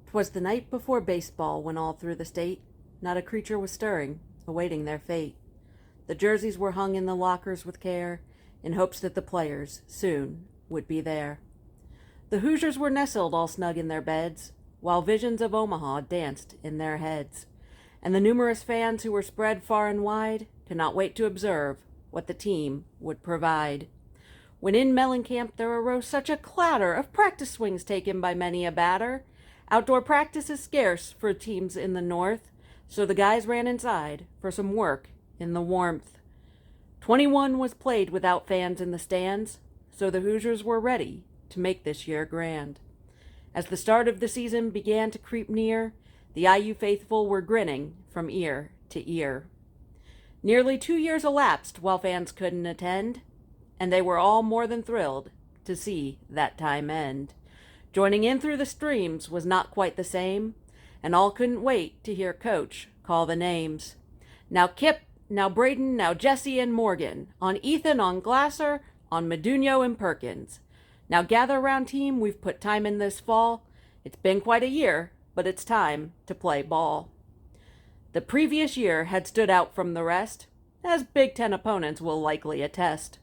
'Twas the night before baseball when all through the state not a creature was stirring, awaiting their fate. The jerseys were hung in the lockers with care, in hopes that the players soon would be there. The Hoosiers were nestled all snug in their beds, while visions of Omaha danced in their heads, and the numerous fans who were spread far and wide could not wait to observe what the team would provide. When in Mellencamp there arose such a clatter of practice swings taken by many a batter. Outdoor practice is scarce for teams in the north, so the guys ran inside for some work in the warmth. 21 was played without fans in the stands, so the Hoosiers were ready to make this year grand. As the start of the season began to creep near, the IU faithful were grinning from ear to ear. Nearly 2 years elapsed while fans couldn't attend, and they were all more than thrilled to see that time end. Joining in through the streams was not quite the same, and all couldn't wait to hear Coach call the names. Now Kip, now Braden, now Jesse and Morgan, on Ethan, on Glasser, on Meduno and Perkins. Now gather round team, we've put time in this fall. It's been quite a year, but it's time to play ball. The previous year had stood out from the rest, as Big Ten opponents will likely attest.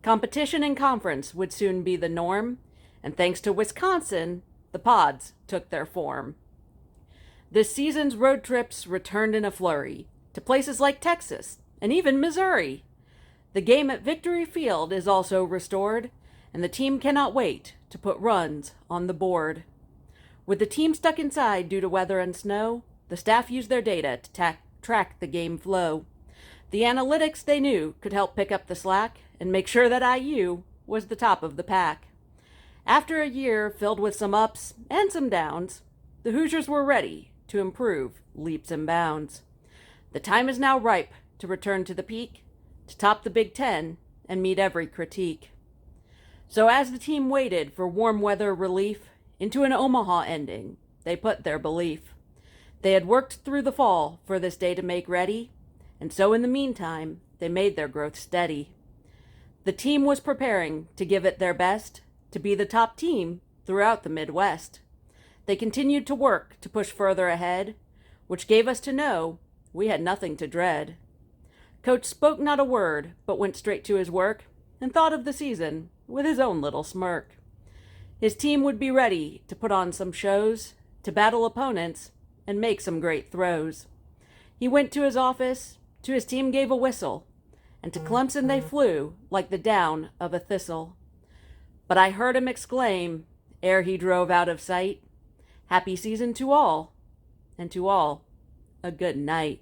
Competition in conference would soon be the norm, and thanks to Wisconsin, the Pods took their form. This season's road trips returned in a flurry to places like Texas and even Missouri. The game at Victory Field is also restored, and the team cannot wait to put runs on the board. With the team stuck inside due to weather and snow, the staff used their data to track the game flow. The analytics they knew could help pick up the slack and make sure that IU was the top of the pack. After a year filled with some ups and some downs, the Hoosiers were ready to improve leaps and bounds. The time is now ripe to return to the peak, to top the Big Ten and meet every critique. So as the team waited for warm weather relief into an Omaha ending, they put their belief. They had worked through the fall for this day to make ready, and so in the meantime, they made their growth steady. The team was preparing to give it their best, to be the top team throughout the Midwest. They continued to work to push further ahead, which gave us to know we had nothing to dread. Coach spoke not a word, but went straight to his work and thought of the season with his own little smirk. His team would be ready to put on some shows, to battle opponents, and make some great throws. He went to his office, to his team gave a whistle, and to Clemson they flew like the down of a thistle. But I heard him exclaim, ere he drove out of sight, "Happy season to all, and to all a good night."